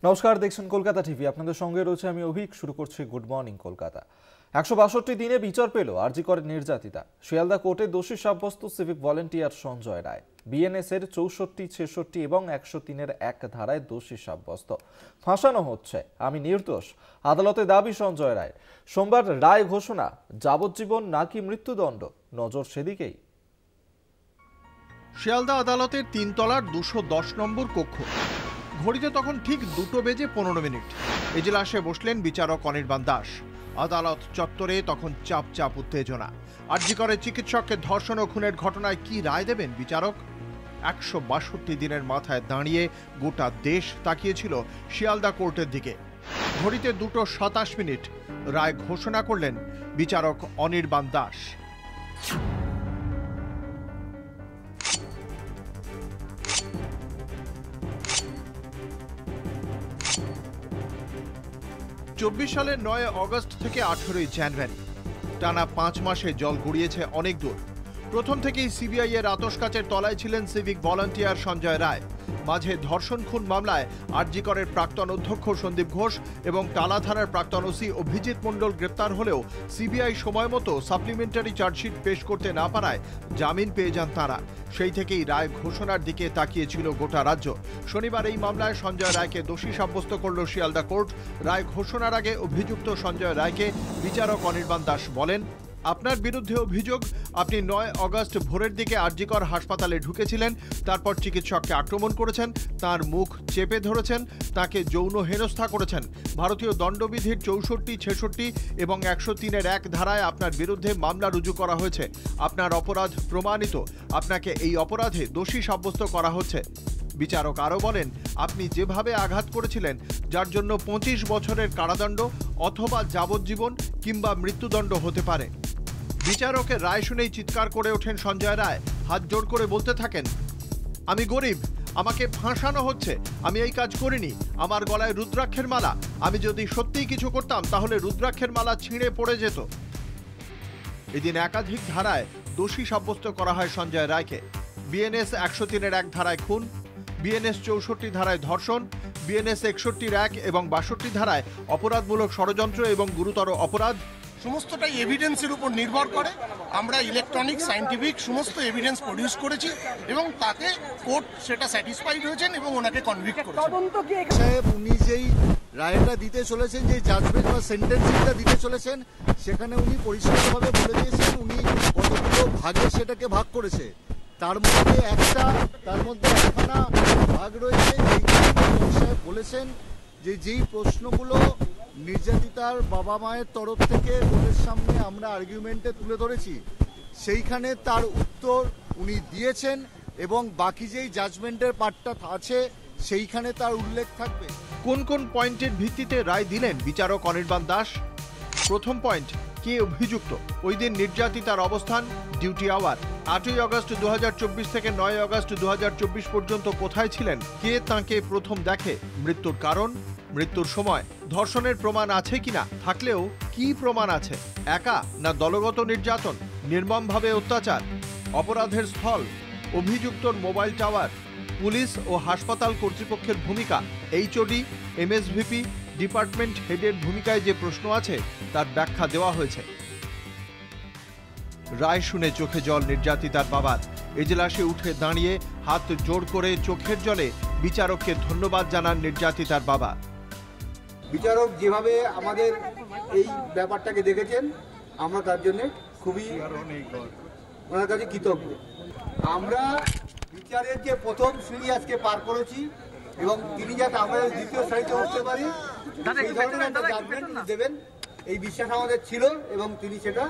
নমস্কার, দেখছেন কলকাতা টিভি। আপনাদের সঙ্গে রয়েছে আমি অভিক। শুরু করছি গুড মর্নিং কলকাতা। 162 দিনে বিচার পেল আরজি করের নির্যাতিতা। শিয়ালদা কোর্টে দোষী সাব্যস্ত civic volunteer Sanjay Roy. BNS এর 64, 66 এবং 103-এর 1 ধারায় দোষী সাব্যস্ত। ফাঁসানো হচ্ছে, আমি নির্দোষ, আদালতে দাবি সঞ্জয় রায়। সোমবার রায় ঘোষণা, যাবজ্জীবন নাকি মৃত্যুদণ্ড, নজর সেদিকেই। শিয়ালদা আদালতের 3 তলার 210 নম্বর কক্ষ। ঘড়িতে তখন ঠিক 2:15 এজলাসে বসলেন বিচারক অনির্বাণ দাস। আদালত চত্বরে তখন চাপ উত্তেজনা। আরজি করে চিকিৎসককে ধর্ষণ ও খুনের ঘটনায় কি রায় দেবেন বিচারক? 162 দিনের মাথায় দাঁড়িয়ে গোটা দেশ তাকিয়েছিল শিয়ালদা কোর্টের দিকে। ঘড়িতে 2:27 রায় ঘোষণা করলেন বিচারক অনির্বাণ দাস। সালের 9 অগস্ট থেকে 18 জানুয়ারি টানা 5 মাসে জল গড়িয়েছে অনেক দূর। প্রথম থেকেই সিবিআই এর আতশকাচের তলায় ছিলেন সিভিক ভলান্টিয়ার সঞ্জয় রায়। মাঝে ধর্ষণ খুন মামলায় আরজি করের প্রাক্তন অধ্যক্ষ সন্দীপ ঘোষ এবং টালা থানার প্রাক্তন ওসি অভিজিৎ মণ্ডল গ্রেপ্তার হলেও সিবিআই সময় মতো সাপ্লিমেন্টারি চার্জশিট পেশ করতে না পারায় জামিন পেয়ে যান তাঁরা। সেই থেকেই রায় ঘোষণার দিকে তাকিয়েছিল গোটা রাজ্য। শনিবার এই মামলায় সঞ্জয় রায়কে দোষী সাব্যস্ত করল শিয়ালদা কোর্ট। রায় ঘোষণার আগে অভিযুক্ত সঞ্জয় রায়কে বিচারক অনির্বাণ দাস বলেন, আপনার বিরুদ্ধে অভিযোগ, আপনি 9 অগস্ট ভোরের দিকে আরজি কর হাসপাতালে ঢুকেছিলেন, তারপর চিকিৎসককে আক্রমণ করেছেন, তার মুখ চেপে ধরেছেন, তাকে যৌন হেনস্থা করেছেন। ভারতীয় দণ্ডবিধির 64, 66 এবং 103-এর 1 ধারায় আপনার বিরুদ্ধে মামলা রুজু করা হয়েছে। আপনার অপরাধ প্রমাণিত, আপনাকে এই অপরাধে দোষী সাব্যস্ত করা হচ্ছে। বিচারক আরও বলেন, আপনি যেভাবে আঘাত করেছিলেন, যার জন্য 25 বছরের কারাদণ্ড অথবা যাবজ্জীবন কিংবা মৃত্যুদণ্ড হতে পারে। বিচারকের রায় শুনেই চিৎকার করে ওঠেন সঞ্জয় রায়। হাত জোড় করে বলতে থাকেন, আমি গরিব, আমাকে ফাঁসানো হচ্ছে, আমি এই কাজ করিনি, আমার গলায় রুদ্রাক্ষের মালা, আমি যদি সত্যিই কিছু করতাম তাহলে রুদ্রাক্ষের মালা ছিঁড়ে পড়ে যেত। এদিন একাধিক ধারায় দোষী সাব্যস্ত করা হয় সঞ্জয় রায়কে। বিএনএস 103-এর 1 ধারায় খুন, বিএনএস 64 ধারায় ধর্ষণ, বিএনএস 61-র 1 এবং 62 ধারায় অপরাধমূলক ষড়যন্ত্র এবং গুরুতর অপরাধ। সমস্তটাই এভিডেন্সের উপর নির্ভর করে। আমরা ইলেকট্রনিক, সায়েন্টিফিক সমস্ত এভিডেন্স প্রডিউস করেছি এবং তাতে কোর্ট সেটা স্যাটিসফাইড হয়েছেন এবং ওনাকে কনভিক্ট করেছেন। সাহেব উনি যেই রায়টা দিতে চলেছেন, যে জাজমেন্ট বা সেন্টেন্সিংটা দিতে চলেছেন, সেখানে উনি পরিষ্কারভাবে বলে দিয়েছেন উনি কতগুলো ভাগে সেটাকে ভাগ করেছে। তার মধ্যে একখানা ভাগ রয়েছে সাহেব বলেছেন যে যেই প্রশ্নগুলো নির্যাতিতার বাবা মায়ের তরফ থেকে কোর্টের সামনে আমরা আর্গুমেন্টে তুলে ধরেছি, সেইখানে তার উত্তর উনি দিয়েছেন এবং বাকি যেই জাজমেন্টের পার্টটা আছে সেইখানে তার উল্লেখ থাকবে। কোন কোন পয়েন্টের ভিত্তিতে রায় দিলেন বিচারক অনির্বাণ দাস? প্রথম পয়েন্ট, কে অভিযুক্ত, ওই দিন নির্যাতিতার অবস্থান, ডিউটি আওয়ার, 8 আগস্ট 2024 থেকে 9 আগস্ট 2024 পর্যন্ত কোথায় ছিলেন, কে তাঁকে প্রথম দেখে, মৃত্যুর কারণ, মৃত্যুর সময়, ধর্ষণের প্রমাণ আছে কিনা, থাকলেও কি প্রমাণ আছে, একা না দলগত নির্যাতন, নির্মমভাবে অত্যাচার, অপরাধের স্থল, অভিযুক্তর মোবাইল টাওয়ার, পুলিশ ও হাসপাতাল কর্তৃপক্ষের ভূমিকা, এইচওডি, এমএসভিপি, ডিপার্টমেন্ট হেডের ভূমিকায় যে প্রশ্ন আছে তার ব্যাখ্যা দেওয়া হয়েছে। রায় শুনে চোখে জল নির্যাতিতার বাবার। এজলাসে উঠে দাঁড়িয়ে হাত জোড় করে চোখের জলে বিচারককে ধন্যবাদ জানান নির্যাতিতার বাবা। বিচারক যেভাবে আমাদের এই ব্যাপারটাকে দেখেছেন, আমরা তার জন্য খুবই ওনার কাছে কৃতজ্ঞ। আমরা বিচারের যে প্রথম সিঁড়ি আজকে পার করেছি এবং তিনি যাতে আমাদের দ্বিতীয় সারিতে উঠতে পারি সেই ধরনের একটা জাজমেন্ট দেবেন এই বিশ্বাস আমাদের ছিল এবং তিনি সেটা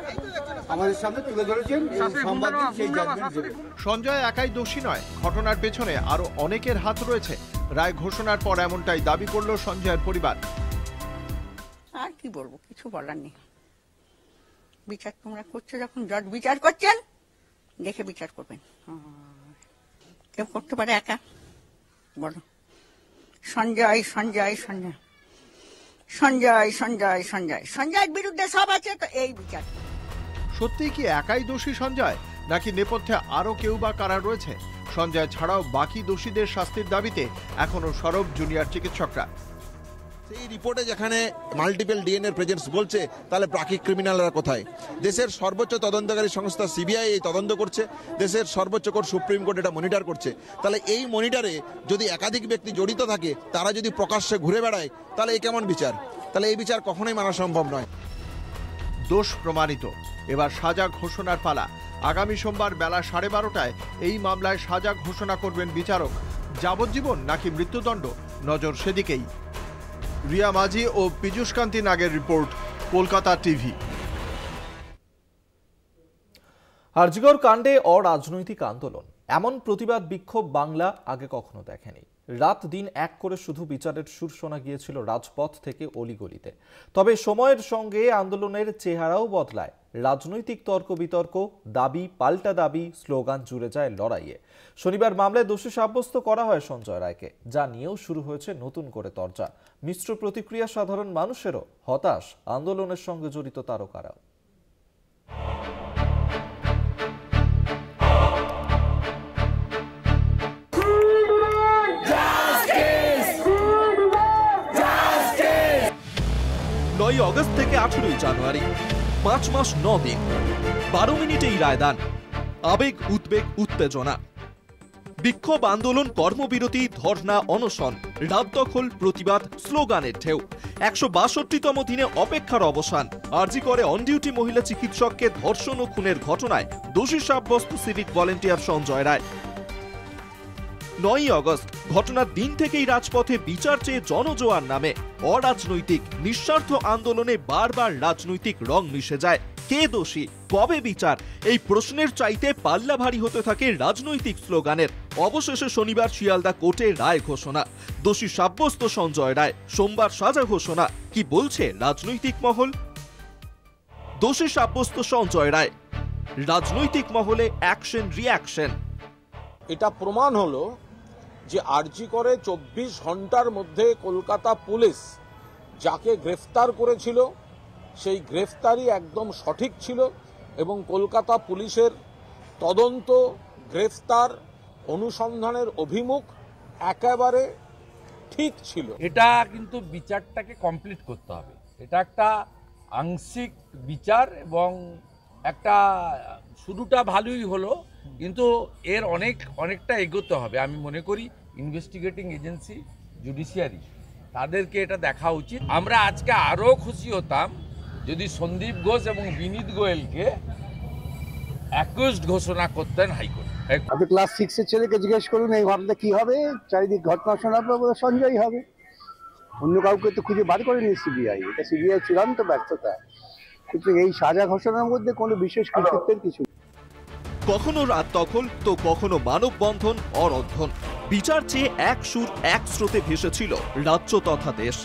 আমাদের সামনে তুলে ধরেছেন এবং সংবাদ সেই জাজমেন্ট দেবেন। সঞ্জয় একাই দোষী নয়, ঘটনার পেছনে আরো অনেকের হাত রয়েছে। রায় ঘোষণার পর এমনটাই দাবি করল সঞ্জয়ের পরিবার। আর কি বলবো, কিছু বলার নেই। বিচার তোমরা করছো, যখন জজ বিচার করছেন দেখে বিচার করবেন। কেউ করতে পারে একা? বলো। সঞ্জয় সঞ্জয় সঞ্জয় সঞ্জয় সঞ্জয় সঞ্জয় সঞ্জয়ের বিরুদ্ধে সব আছে, তো এই বিচার। সত্যি কি একাই দোষী সঞ্জয়, নাকি নেপথ্যে আরো কেউ বা কারা রয়েছে? সঞ্জয় ছাড়াও বাকি দোষীদের শাস্তির দাবিতে এখনো সরব জুনিয়র চিকিৎসকরা। সেই রিপোর্টে যেখানে মাল্টিপল ডিএনএ প্রেজেন্স বলছে, তাহলে প্রাকৃতিক ক্রিমিনালরা কোথায়? দেশের সর্বোচ্চ তদন্তকারী সংস্থা সিবিআই এই তদন্ত করছে, দেশের সর্বোচ্চ কোর্ট সুপ্রিম কোর্ট এটা মনিটর করছে। তাহলে এই মনিটরে যদি একাধিক ব্যক্তি জড়িত থাকে, তারা যদি প্রকাশ্যে ঘুরে বেড়ায়, তাহলে এই কেমন বিচার? তাহলে এই বিচার কখনোই মানা সম্ভব নয়। দোষ প্রমাণিত, এবার সাজা ঘোষণার পালা। আগামী সোমবার বেলা 12:30টায় এই মামলায় সাজা ঘোষণা করবেন বিচারক। যাবজ্জীবন নাকি মৃত্যুদণ্ড, নজর সেদিকেই। রিয়া মাঝি ও পীযূষ কান্তি নাগের রিপোর্ট, কলকাতা টিভি। আরজিকর কাণ্ডে অরাজনৈতিক আন্দোলন, এমন প্রতিবাদ বিক্ষোভ বাংলা আগে কখনো দেখেনি। রাত দিন এক করে শুধু বিচারের সুর শোনা গিয়েছিল রাজপথ থেকে অলিগলিতে। তবে সময়ের সঙ্গে আন্দোলনের চেহারাও বদলায়। রাজনৈতিক তর্ক বিতর্ক, দাবি পাল্টা দাবি, স্লোগান জুড়ে যায় লড়াইয়ে। শনিবার মামলায় দোষী সাব্যস্ত করা হয় সঞ্জয় রায়কে, যা নিয়েও শুরু হয়েছে নতুন করে তরজা। মিশ্র প্রতিক্রিয়া সাধারণ মানুষেরও, হতাশ আন্দোলনের সঙ্গে জড়িত তারকারাও। আগস্ট থেকে 18 জানুয়ারি, 5 মাস 9 দিন, 12 মিনিটেই রায়দান। আবেগ, উদ্বেগ, উত্তেজনা, বিক্ষোভ, আন্দোলন, কর্মবিরতি, ধর্ণা, অনশন, রাত দখল, প্রতিবাদ, স্লোগানের ঢেউ। 162তম দিনে অপেক্ষার অবসান। আরজি করে অন ডিউটি মহিলা চিকিৎসককে ধর্ষণ ও খুনের ঘটনায় দোষী সাব্যস্ত civic volunteer Sanjay Roy. 9 August, ঘটনার দিন থেকেই রাজপথে বিচার চেয়ে জনজোয়ার নামে। অরাজনৈতিক নিঃস্বার্থ আন্দোলনে বারবার রাজনৈতিক রং মিশে যায়। কে দোষী, কবে বিচার, এই প্রশ্নের চাইতে পাল্লা ভারী হতে থাকে রাজনৈতিক স্লোগানের। অবশেষে শনিবার শিয়ালদা কোর্টে রায় ঘোষণা, দোষী সাব্যস্ত সঞ্জয় রায়। সোমবার সাজা ঘোষণা। কি বলছে রাজনৈতিক মহল? দোষী সাব্যস্ত সঞ্জয় রায়, রাজনৈতিক মহলে অ্যাকশন রিঅ্যাকশন। এটা প্রমাণ হলো যে আরজি করে 24 ঘন্টার মধ্যে কলকাতা পুলিশ যাকে গ্রেফতার করেছিল সেই গ্রেফতারি একদম সঠিক ছিল এবং কলকাতা পুলিশের তদন্ত, গ্রেফতার, অনুসন্ধানের অভিমুখ একেবারে ঠিক ছিল। এটা কিন্তু বিচারটাকে কমপ্লিট করতে হবে। এটা একটা আংশিক বিচার এবং একটা শুরুটা ভালোই হলো, কিন্তু এর অনেকটা এগোতে হবে। আমি মনে করি ইনভেস্টিগেটিং এজেন্সি, জুডিশিয়ারি, তাদেরকে এটা দেখা উচিত। আমরা আজকে আরও খুশি হতাম যদি সন্দীপ ঘোষ এবং বিনীত গোয়েলকে অ্যাকিউজড ঘোষণা করতেন হাইকোর্ট। আপনি ক্লাস 6-এর ছেলেকে জিজ্ঞেস করুন এই ভাবনা কি হবে, চারিদিক ঘটনা শোনার পর সঞ্জয় হবে, অন্য কাউকে তো খুঁজে বার করেনি সিবিআই। এটা সিবিআই চূড়ান্ত ব্যর্থতা। কিন্তু এই সাজা ঘোষণার মধ্যে কোনো বিশেষ কৃতিত্বের কিছু। কখনো রাত দখল তো কখনো মানববন্ধন, অরন্ধন। বিচার চেয়ে এক সুর এক স্রোতে ভেসেছিল রাজ্য তথা দেশ।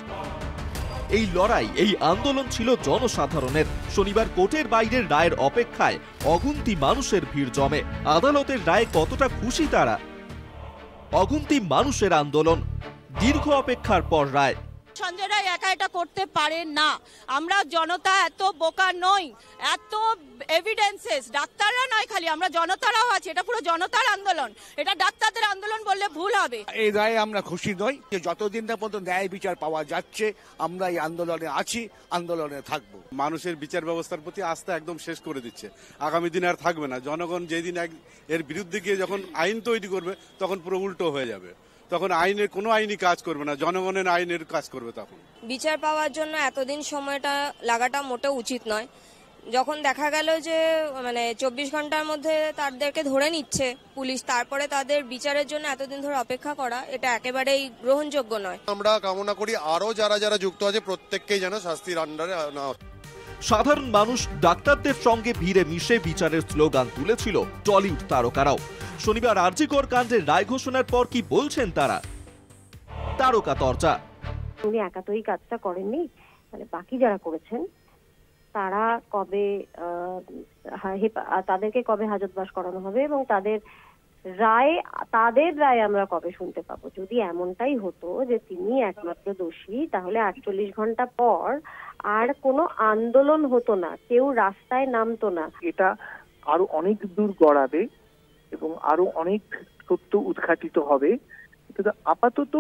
এই লড়াই, এই আন্দোলন ছিল জনসাধারণের। শনিবার কোর্টের বাইরের রায়ের অপেক্ষায় অগুন্তি মানুষের ভিড় জমে। আদালতের রায়ে কতটা খুশি তারা? অগুন্তি মানুষের আন্দোলন, দীর্ঘ অপেক্ষার পর রায়। সঞ্জয় রায় একা এটা করতে পারেন না। আমরা জনতা এত বোকা নই, এত এভিডেন্সেস, ডাক্তাররা নয় খালি, আমরা জনতারাও আছে। এটা পুরো জনতার আন্দোলন, এটা ডাক্তারদের আন্দোলন বললে ভুল হবে। এই রায়ে আমরা খুশি নই। যতদিন না পর্যন্ত ন্যায় বিচার পাওয়া যাচ্ছে আমরা এই আন্দোলনে আছি, আন্দোলনে থাকবো। মানুষের বিচার ব্যবস্থার প্রতি আস্থা একদম শেষ করে দিচ্ছে। আগামী দিন আর থাকবে না। জনগণ যেদিন এর বিরুদ্ধে গিয়ে যখন আইন তৈরি করবে তখন পুরো উল্টো হয়ে যাবে। তখন আইনের কোনো আইনই কাজ করবে না, জনগণের আইনের কাজ করবে। তখন বিচার পাওয়ার জন্য এতদিন সময়টা লাগাটা মোটেও উচিত নয়। যখন দেখা গেল যে 24 ঘন্টার মধ্যে তাদেরকে ধরে নিচ্ছে পুলিশ, তারপরে তাদের বিচারের জন্য এতদিন ধরে অপেক্ষা করা, এটা একেবারেই গ্রহণযোগ্য নয়। আমরা কামনা করি আরো যারা যুক্ত আছে প্রত্যেককেই যেন শাস্তির আন্ডারে না। সাধারণ মানুষ, ডাক্তারদের সঙ্গে ভিড়ে মিশে বিচারের স্লোগান তুলেছিল টলিউড তারকারাও। শনিবার আরজিকর কাণ্ডের রায় ঘোষণার পর কি বলছেন তারা? তারকা তরজা। উনি একা তো এই কাজটা করেননি, বাকি যারা করেছেন তারা কবে তাদেরকে কবে হাজতবাস করানো হবে এবং তাদের রায় আমরা কবে শুনতে পাবো? যদি এমনটাই হতো যে তিনি একমাত্র দোষী, তাহলে 48 ঘন্টা পর আর কোনো আন্দোলন হতো না, কেউ রাস্তায় নামতো না। এটা আরো অনেক দূর গড়াবে এবং আরো অনেক তথ্য উদ্ঘাটিত হবে। আপাতত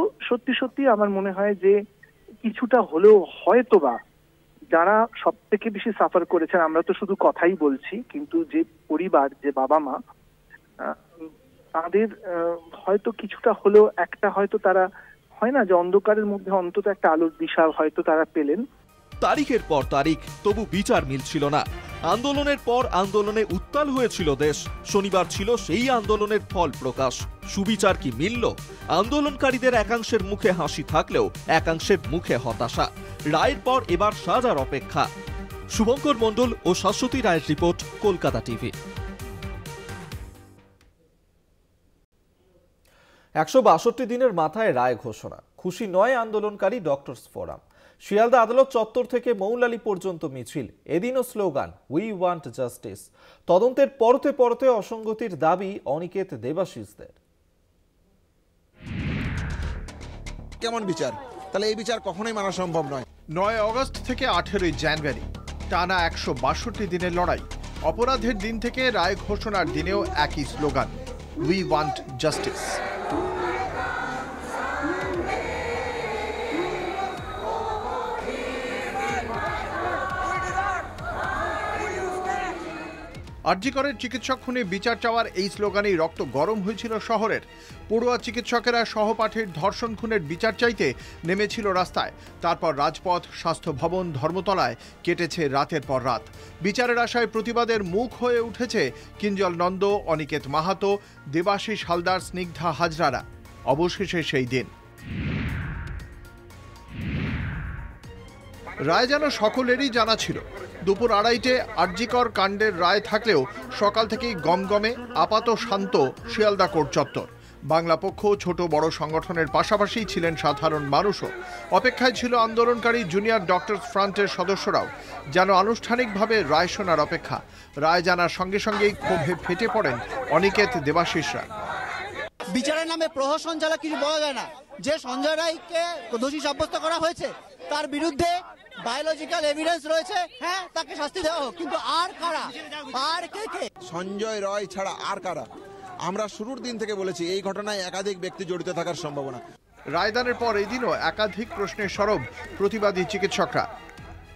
সত্যি আমার মনে হয় যে কিছুটা হলেও হয়তোবা যারা সব থেকে বেশি সাফার করেছেন, আমরা তো শুধু কথাই বলছি, কিন্তু যে পরিবার, যে বাবা মা, তাদের হয়তো কিছুটা হলেও একটা হয়তো তারা হয় না যে অন্ধকারের মধ্যে অন্তত একটা আলোর দিশা হয়তো তারা পেলেন। তারিখের পর তারিখ, তবু বিচার মিলছিল না। আন্দোলনের পর আন্দোলনে উত্তাল হয়েছিল দেশ। শনিবার ছিল সেই আন্দোলনের ফল প্রকাশ। সুবিচার কি মিলল? আন্দোলনকারীদের একাংশের মুখে হাসি থাকলেও একাংশের মুখে হতাশা। রায়ের পর এবার সাজার অপেক্ষা। শুভঙ্কর মণ্ডল ও শাশ্বতী রায়ের রিপোর্ট, কলকাতা টিভি। 162 দিনের মাথায় রায় ঘোষণা। খুশি নয় আন্দোলনকারী ডক্টরস ফোরাম। শিয়ালদা আদালত চত্বর থেকে মৌলালী পর্যন্ত মিছিল। এদিনও স্লোগান, উই ওয়ান্ট জাস্টিস। তদন্তের পরতে পরতে অসঙ্গতির দাবি অনিকেত দেবাশিসদের। কেমন বিচার? তাহলে এই বিচার কখনোই মানা সম্ভব নয়। 9 অগস্ট থেকে 18 জানুয়ারি টানা 162 দিনের লড়াই। অপরাধের দিন থেকে রায় ঘোষণার দিনেও একই স্লোগান, উই ওয়ান্ট জাস্টিস। আরজি করের চিকিৎসক খুনে বিচার চাওয়ার এই স্লোগানেই রক্ত গরম হয়েছিল শহরের। পড়ুয়া চিকিৎসকেরা সহপাঠীর ধর্ষণ খুনের বিচার চাইতে নেমেছিল রাস্তায়। তারপর রাজপথ, স্বাস্থ্য ভবন, ধর্মতলায় কেটেছে রাতের পর রাত। বিচারের আশায় প্রতিবাদের মুখ হয়ে উঠেছে কিঞ্জল নন্দ, অনিকেত মাহাতো, দেবাশিস হালদার, স্নিগ্ধা হাজরারা। অবশেষে সেই দিন। রায় যেন সকলেরই জানা ছিল। দুপুর 2:30-টে আরজিকর কাণ্ডের রায় থাকলেও সকাল থেকেই গমগমে, আপাত শান্ত শিয়ালদা কোর্ট চত্বর। বাংলা পক্ষ, ছোট বড় সংগঠনের পাশাপাশি ছিলেন সাধারণ মানুষও। অপেক্ষায় ছিল আন্দোলনকারী জুনিয়র ডক্টরস ফ্রন্টের সদস্যরাও। যেন আনুষ্ঠানিকভাবে রায় শোনার অপেক্ষা। রায় জানার সঙ্গে সঙ্গেই ক্ষোভে ফেটে পড়েন অনিকেত দেবাশিসরা। বিচারের নামে প্রহসন ছাড়া কিছু বলা যায় না। যে সঞ্জয় রায়কে দোষী সাব্যস্ত করা হয়েছে তার বিরুদ্ধে বায়োলজিক্যাল এভিডেন্স রয়েছে, হ্যাঁ, তাকে শাস্তি দেওয়া হোক। কিন্তু আর কারা, আর কে? সঞ্জয় রায় ছাড়া আর কারা? আমরা শুরুর দিন থেকে বলেছি এই ঘটনায় একাধিক ব্যক্তি জড়িত থাকার সম্ভাবনা। রায়দানের পর এই দিনও একাধিক প্রশ্নের সরব প্রতিবাদী চিকিৎসকরা।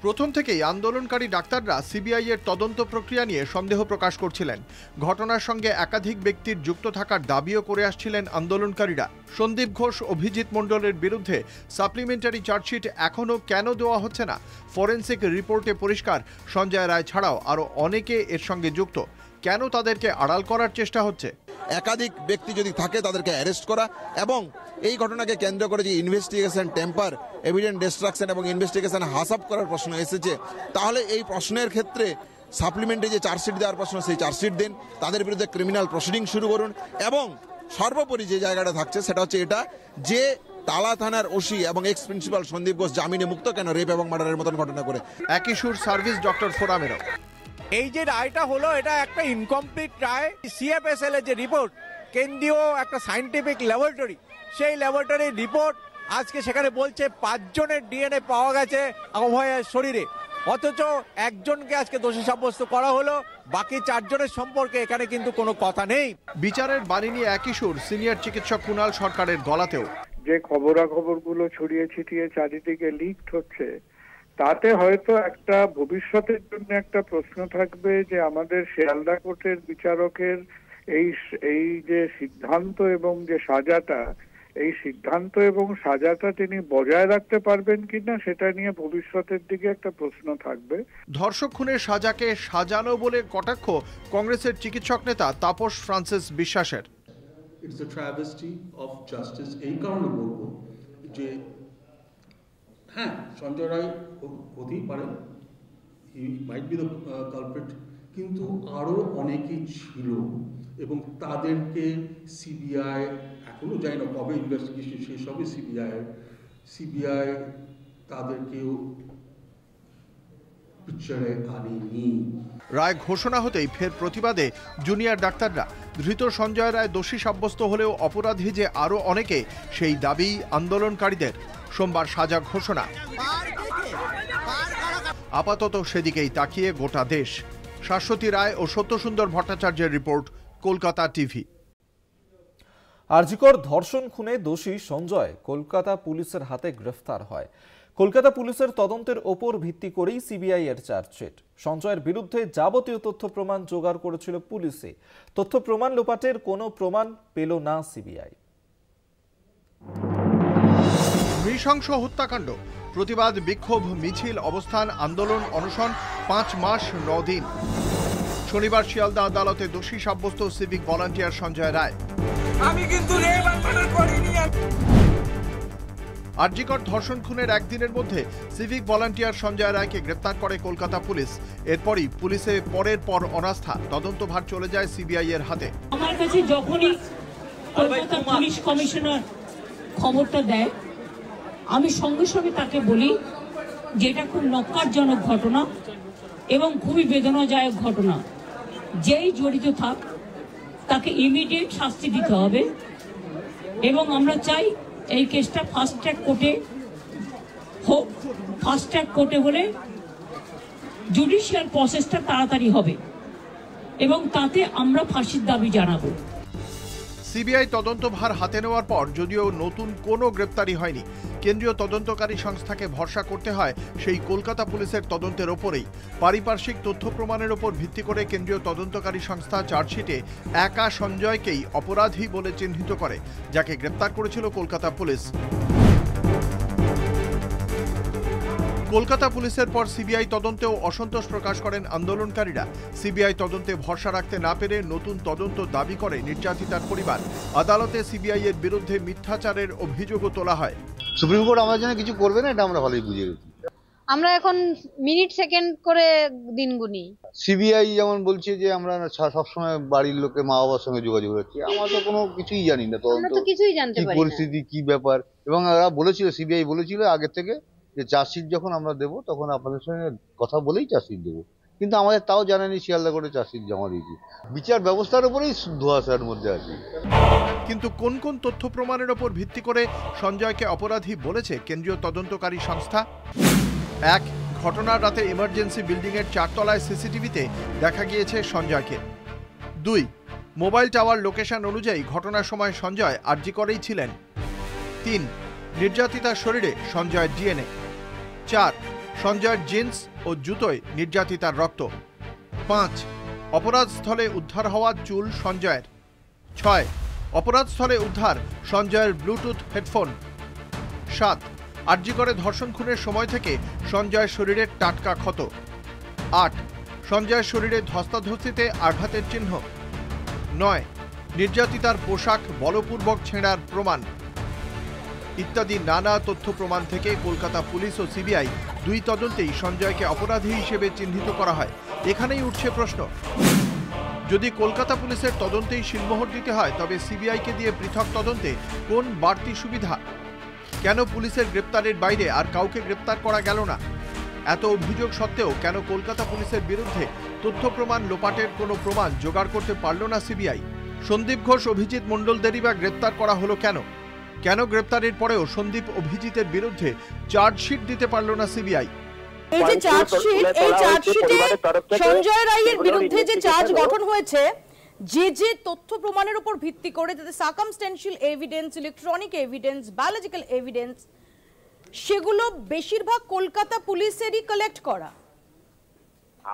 প্রথম থেকেই আন্দোলনকারী ডাক্তাররা সিবিআই এর তদন্ত প্রক্রিয়া নিয়ে সন্দেহ প্রকাশ করছিলেন। ঘটনার সঙ্গে একাধিক ব্যক্তির যুক্ত থাকার দাবিও করে আসছিলেন আন্দোলনকারীরা। সন্দীপ ঘোষ, অভিজিৎ মণ্ডলের বিরুদ্ধে সাপ্লিমেন্টারি চার্জশিট এখনও কেন দেওয়া হচ্ছে না? ফরেন্সিক রিপোর্টে পরিষ্কার, সঞ্জয় রায় ছাড়াও আরও অনেকে এর সঙ্গে যুক্ত। কেন তাদেরকে আড়াল করার চেষ্টা হচ্ছে? একাধিক ব্যক্তি যদি থাকে তাদেরকে অ্যারেস্ট করা, এবং এই ঘটনাকে কেন্দ্র করে যে ইনভেস্টিগেশন টেম্পার, এভিডেন্স ডিস্ট্রাকশন এবং ইনভেস্টিগেশন হাসাপ করার প্রশ্ন এসেছে, তাহলে এই প্রশ্নের ক্ষেত্রে সাপ্লিমেন্টারি যে চার্জশিট দেওয়ার প্রশ্ন, সেই চার্জশিট দিন। তাদের বিরুদ্ধে ক্রিমিনাল প্রসিডিং শুরু করুন। এবং সর্বোপরি যে জায়গাটা থাকছে সেটা হচ্ছে এটা যে টালা থানার ওসি এবং এক্স প্রিন্সিপাল সন্দীপ ঘোষ জামিনে মুক্ত কেন রেপ এবং মার্ডারের মতন ঘটনা করে? একই সুর সার্ভিস ডক্টর ফোরামেরও। এই যে রায়টা হলো, এটা একটা ইনকমপ্লিট রায়। সিএফএসএল এর যে রিপোর্ট, কেন্দ্রীয় একটা সায়েন্টিফিক ল্যাবরেটরি, সেই ল্যাবরেটরির রিপোর্ট আজকে সেখানে বলছে 5 জনের ডিএনএ পাওয়া গেছে অভয়ের শরীরে, অথচ একজনকে আজকে দোষী সাব্যস্ত করা হলো। বাকি 4 জনের সম্পর্কে এখানে কিন্তু কোনো কথা নেই। বিচারের বাণী নিয়ে একই সুর সিনিয়র চিকিৎসক কুণাল সরকারের গলাতেও। যে খবরাখবরগুলো ছড়িয়ে ছিটিয়ে চারিদিকে লিকড হচ্ছে, তাতে হয়তো একটা ভবিষ্যতের জন্য একটা প্রশ্ন থাকবে যে আমাদের শিয়ালদা কোর্টের বিচারকের এই যে সিদ্ধান্ত এবং যে সাজাটা, এই সিদ্ধান্ত এবং সাজাটা তিনি বজায় রাখতে পারবেন কিনা, সেটা নিয়ে ভবিষ্যতের দিকে একটা প্রশ্ন থাকবে। ধর্ষক খুনের সাজাকে সাজানো বলে কটাক্ষ কংগ্রেসের চিকিৎসক নেতা তাপস ফ্রান্সিস বিশ্বাসের। It's a travesty of justice. এই কারণে বলবো যে হ্যাঁ, সঞ্জয় রায় হতেই পারে, he might be the culprit, কিন্তু আরও অনেকেই ছিল এবং তাদেরকে সিবিআই, এখনো জানি না কবে ইনভেস্টিগেশন শেষ হবে সিবিআই তাদেরকেও পিকচারে আনেনি। রায় ঘোষণা হতেই ফের প্রতিবাদে জুনিয়র ডাক্তাররা। ধৃত সঞ্জয় রায় দোষী সাব্যস্ত হলেও অপরাধী যে আরও অনেকে, সেই দাবি আন্দোলনকারীদের। সোমবার সাজা ঘোষণা। আপাতত সেদিকেই তাকিয়ে গোটা দেশ। শাশ্বতী রায় ও সত্যসুন্দর ভট্টাচার্যের রিপোর্ট, কলকাতা টিভি। আরজিকর ধর্ষণ খুনে দোষী সঞ্জয় কলকাতা পুলিশের হাতে গ্রেফতার হয়। কলকাতা পুলিশের তদন্তের ওপর ভিত্তি করেই সিবিআই এর চার্জশিট। সঞ্জয়ের বিরুদ্ধে যাবতীয় তথ্য প্রমাণ জোগাড় করেছিল পুলিশে। তথ্য প্রমাণ লোপাটের কোনো প্রমাণ পেল না সিবিআই। নৃশংস হত্যাকাণ্ড, প্রতিবাদ, বিক্ষোভ, মিছিল, অবস্থান, আন্দোলন, অনশন 5 মাস 9 দিন। শনিবার শিয়ালদা আদালতে দোষী সাব্যস্ত সিভিক ভলান্টিয়ার সঞ্জয় রায়। আমি কিন্তু আরজিকর ধর্ষণ খুনের একদিনের মধ্যে সিভিক ভলান্টিয়ার সঞ্জয় রায়কে গ্রেপ্তার করে কলকাতা পুলিশ। এরপরই পুলিশে পরের পর অনাস্থা, তদন্তভার চলে যায় সিবিআই এর হাতে। আমার কাছে যখনই কলকাতা পুলিশ কমিশনার খবরটা দেয়, আমি সঙ্গে সঙ্গে তাকে বলি যে এটা খুব নক্কারজনক ঘটনা এবং খুবই বেদনাদায়ক ঘটনা। যেই জড়িত থাক তাকে ইমিডিয়েট শাস্তি দিতে হবে এবং আমরা চাই এই কেসটা ফাস্ট ট্র্যাক কোর্টে হোক। ফাস্ট ট্র্যাক কোর্টে হলে জুডিশিয়াল প্রসেসটা তাড়াতাড়ি হবে এবং তাতে আমরা ফাঁসির দাবি জানাবো। সিবিআই তদন্তভার হাতে নেওয়ার পর যদিও নতুন কোনো গ্রেপ্তারি হয়নি, কেন্দ্রীয় তদন্তকারী সংস্থাকে ভরসা করতে হয় সেই কলকাতা পুলিশের তদন্তের ওপরেই। পারিপার্শ্বিক তথ্য প্রমাণের ওপর ভিত্তি করে কেন্দ্রীয় তদন্তকারী সংস্থা চার্জশিটে একা সঞ্জয়কেই অপরাধী বলে চিহ্নিত করে, যাকে গ্রেপ্তার করেছিল কলকাতা পুলিশ। কলকাতা পুলিশের পর সিবিআই তদন্তেও অসন্তোষ প্রকাশ করেন আন্দোলনকারীরা। সিবিআই তদন্তে ভরসা রাখতে না পেরে নতুন তদন্ত দাবি করে নির্যাতিতার পরিবার। আদালতে সিবিআই এর বিরুদ্ধে মিথ্যাচারের অভিযোগও তোলা হয়। সুপ্রিম কোর্ট আমাদের জন্য কিছু করবে না, এটা আমরা ভালোই বুঝে গেছি। আমরা এখন মিনিট সেকেন্ড করে দিন গুনি। সিবিআই যেমন বলছে যে আমরা সবসময় বাড়ির লোকে মা বাবার সঙ্গে যোগাযোগ রাখছি, আমরা তো কোনো কিছুই জানি না, আমরা তো কিছুই জানতে পারি না পরিস্থিতি কি ব্যাপার। এবং ওরা বলেছিল, সিবিআই বলেছিল আগে থেকে যে চার্জশিট যখন আমরা দেবো তখন আপনাদের সঙ্গে কথা বলেই চার্জশিট দেবো, কিন্তু আমাদের তাও জানানি শিয়ালদা করে চার্জশিট জমা দিয়েছি। বিচার ব্যবস্থার উপরেই ধোঁয়াশার মধ্যে আছি। কিন্তু কোন কোন তথ্য প্রমাণের ওপর ভিত্তি করে সঞ্জয়কে অপরাধী বলেছে কেন্দ্রীয় তদন্তকারী সংস্থা? 1. ঘটনার রাতে ইমার্জেন্সি বিল্ডিং এর 4 তলায় সিসিটিভিতে দেখা গিয়েছে সঞ্জয়কে। 2. মোবাইল টাওয়ার লোকেশন অনুযায়ী ঘটনার সময় সঞ্জয় আরজি করেই ছিলেন। 3. নির্যাতিতার শরীরে সঞ্জয়ের ডিএনএ। 4. সঞ্জয়ের জিন্স ও জুতোয় নির্যাতিতার রক্ত। 5. অপরাধস্থলে উদ্ধার হওয়া চুল সঞ্জয়ের। 6. অপরাধস্থলে উদ্ধার সঞ্জয়ের ব্লুটুথ হেডফোন। 7. আরজি করে ধর্ষণ খুনের সময় থেকে সঞ্জয়ের শরীরের টাটকা ক্ষত। 8. সঞ্জয়ের শরীরে ধস্তাধস্তিতে আঘাতের চিহ্ন। 9. নির্যাতিতার পোশাক বলপূর্বক ছেঁড়ার প্রমাণ ইত্যাদি নানা তথ্য প্রমাণ থেকে কলকাতা পুলিশ ও সিবিআই দুই তদন্তেই সঞ্জয়কে অপরাধী হিসেবে চিহ্নিত করা হয়। এখানেই উঠছে প্রশ্ন, যদি কলকাতা পুলিশের তদন্তেই শিলমোহর দিতে হয় তবে সিবিআইকে দিয়ে পৃথক তদন্তে কোন বাড়তি সুবিধা? কেন পুলিশের গ্রেপ্তারের বাইরে আর কাউকে গ্রেপ্তার করা গেল না? এত অভিযোগ সত্ত্বেও কেন কলকাতা পুলিশের বিরুদ্ধে তথ্য প্রমাণ লোপাটের কোনো প্রমাণ জোগাড় করতে পারল না সিবিআই? সন্দীপ ঘোষ, অভিজিৎ মণ্ডলদেরই বা গ্রেপ্তার করা হলো কেন? কেন গ্রেপ্তারের পরেও সন্দীপ অভিজিতের বিরুদ্ধে চার্জশিট দিতে পারল না সিবিআই? এই যে চার্জশিট, এই চার্জশিটে সঞ্জয় রায়ের বিরুদ্ধে যে চার্জ গঠন হয়েছে, যে তথ্য প্রমাণের উপর ভিত্তি করে, যাতে circumstantial evidence, electronic evidence, biological evidence, সেগুলো বেশিরভাগ কলকাতা পুলিশেরই কালেক্ট করা।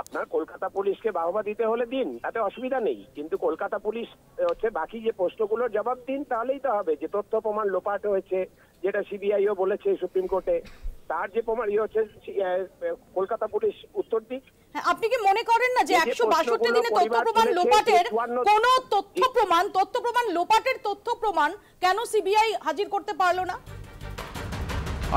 আপনার কলকাতা পুলিশকে বাহবা দিতে হলে দিন, তাতে অসুবিধা নেই, কিন্তু কলকাতা পুলিশ হচ্ছে বাকি যে প্রশ্নগুলোর জবাব দিন, তাহলেই তো হবে। যে তথ্য প্রমাণ লোপাট হয়েছে, যেটা সিবিআইও বলেছে সুপ্রিম কোর্টে, তার যে প্রমাণ হচ্ছে কলকাতা পুলিশ উত্তর দিক। আপনি কি মনে করেন না যে 162 দিনে তথ্য প্রমাণ লোপাটের কোন তথ্য প্রমাণ লোপাটের তথ্য প্রমাণ কেন সিবিআই হাজির করতে পারলো না?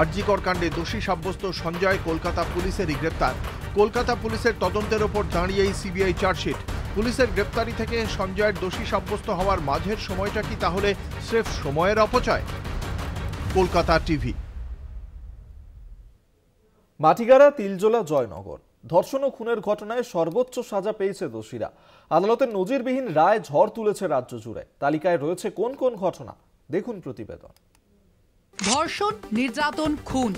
আরজিকর কাণ্ডে দোষী সাব্যস্ত সঞ্জয় কলকাতা পুলিশেরই গ্রেপ্তার। কলকাতা পুলিশের তদন্তের ওপর দাঁড়িয়েই সিবিআই চার্জশিট। পুলিশের গ্রেপ্তারি থেকে সঞ্জয়ের দোষী সাব্যস্ত হওয়ার মাঝের সময়টা কি তাহলে স্রেফ সময়ের অপচয়? কলকাতা টিভি। মাটিগাড়া, তিলজোলা, জয়নগর ধর্ষণ ও খুনের ঘটনায় সর্বোচ্চ সাজা পেয়েছে দোষীরা। আদালতের নজিরবিহীন রায় ঝড় তুলেছে রাজ্য জুড়ে। তালিকায় রয়েছে কোন কোন ঘটনা, দেখুন প্রতিবেদন। ধর্ষণ, নির্যাতন, খুন,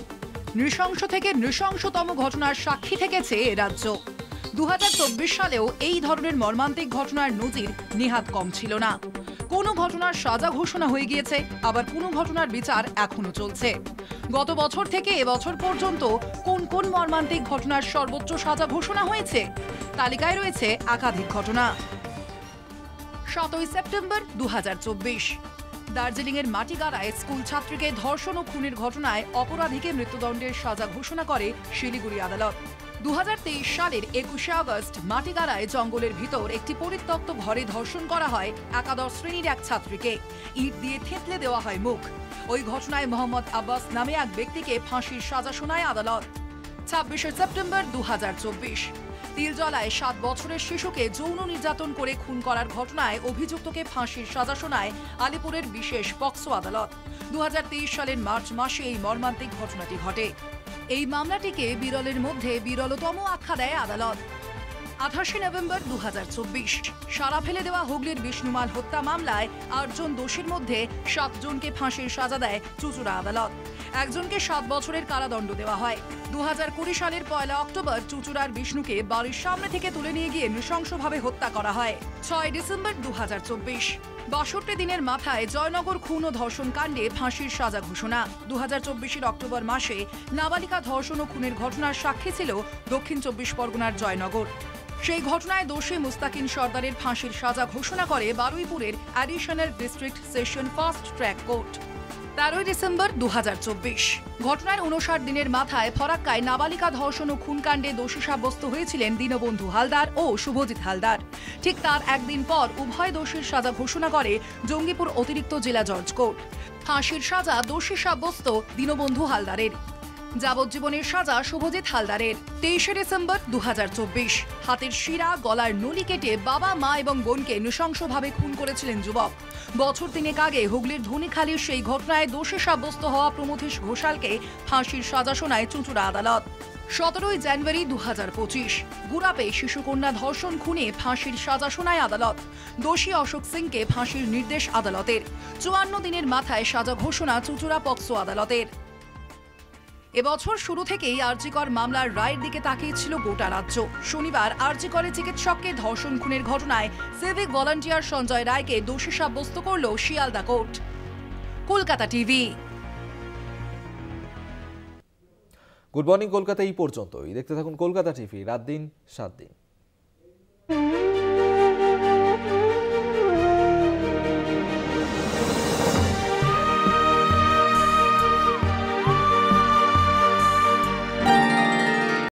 নৃশংস থেকে নৃশংসতম ঘটনার সাক্ষী থেকেছে এ রাজ্য। 2024 সালেও এই ধরনের মর্মান্তিক ঘটনার নজির নেহাত কম ছিল না। কোনো ঘটনার সাজা ঘোষণা হয়ে গিয়েছে, আবার কোনো ঘটনার বিচার এখনো চলছে। গত বছর থেকে এবছর পর্যন্ত কোন কোন মর্মান্তিক ঘটনার সর্বোচ্চ সাজা ঘোষণা হয়েছে তালিকায় রয়েছে একাধিক ঘটনা। 7ই সেপ্টেম্বর 2024 দার্জিলিংয়ের মাটিগাড়ায় স্কুল ছাত্রীকে ধর্ষণ ও খুনের ঘটনায় অপরাধীকে মৃত্যুদণ্ডের সাজা ঘোষণা করে শিলিগুড়ি আদালত। 2023 সালের 21শে আগস্ট মাটিগাড়ায় জঙ্গলের ভিতর একটি পরিত্যক্ত ঘরে ধর্ষণ করা হয় একাদশ শ্রেণীর এক ছাত্রীকে। ইট দিয়ে থেতলে দেওয়া হয় মুখ। ওই ঘটনায় মোহাম্মদ আব্বাস নামে এক ব্যক্তিকে ফাঁসির সাজা শোনায় আদালত। 26শে সেপ্টেম্বর 2024 তিলজলায় 7 বছরের শিশুকে যৌন নির্যাতন করে খুন করার ঘটনায় অভিযুক্তকে ফাঁসির সাজা শোনায় আলিপুরের বিশেষ পক্সো আদালত। 2023 সালের মার্চ মাসে এই মর্মান্তিক ঘটনাটি ঘটে। এই মামলাটিকে বিরলের মধ্যে বিরলতম আখ্যা দেয় আদালত। 28শে নভেম্বর 2024 সারা ফেলে দেওয়া হুগলির বিষ্ণুমাল হত্যা মামলায় 8 জন দোষীর মধ্যে 7 জনকে ফাঁসির সাজা দেয় চুঁচুড়া আদালত। একজনকে 7 বছরের কারাদণ্ড দেওয়া হয়। 2020 সালের 1 অক্টোবর চুঁচুড়ার বিষ্ণুকে বাড়ির সামনে থেকে তুলে নিয়ে গিয়ে নৃশংসভাবে হত্যা করা হয়। 6 ডিসেম্বর 2024 62 দিনের মাথায় জয়নগর খুন ও ধর্ষণ কাণ্ডে ফাঁসির সাজা ঘোষণা। 2024 অক্টোবর মাসে নাবালিকা ধর্ষণ ও খুনের ঘটনার সাক্ষী ছিল দক্ষিণ 24 পরগনার জয়নগর। সেই ঘটনায় দোষী মুস্তাকিন সর্দারের ফাঁসির সাজা ঘোষণা করে বারুইপুরের additional district session fast track court. 13 December 2024 ঘটনার 59 দিনের মাথায় ফরাক্কায় নাবালিকা ধর্ষণ ও খুনকাণ্ডে দোষী সাব্যস্ত হয়েছিলেন দীনবন্ধু হালদার ও শুভজিৎ হালদার। ঠিক তার একদিন পর উভয় দোষীর সাজা ঘোষণা করে জঙ্গিপুর অতিরিক্ত জেলা জজ কোর্ট। ফাঁসির সাজা দোষী সাব্যস্ত দীনবন্ধু হালদারের, যাবজ্জীবনের সাজা শুভজিৎ হালদারের। 23 ডিসেম্বর 2024 হাতের শিরা গলার নলি কেটে বাবা মা এবং বোনকে নৃশংসভাবে খুন করেছিলেন যুবক। বছর 3 আগে হুগলির ধনিখালির সেই ঘটনায় দোষী সাব্যস্ত হওয়া প্রমথেশ ঘোষালকে ফাঁসির সাজা শোনায় চুঁচুড়া আদালত। 17 জানুয়ারি 2025 গুড়াপে শিশুকন্যা ধর্ষণ খুনে ফাঁসির সাজা শোনায় আদালত। দোষী অশোক সিংকে ফাঁসির নির্দেশ আদালতের। 54 দিনের মাথায় সাজা ঘোষণা চুঁচুড়া পক্সো আদালতের। এবছর শুরু থেকেই আরজিকর মামলার রায়ের দিকে তাকিয়েছিল গোটা রাজ্য। শনিবার আরজিকরে চিকিৎসককে ধর্ষণ খুনের ঘটনায় সিভিক ভলান্টিয়ার সঞ্জয় রায়কে দোষী সাব্যস্ত করল Sealdah court. Kolkata TV. Good morning Kolkata এই পর্যন্তই। দেখতে থাকুন কলকাতা টিভি, রাত দিন 7 দিন।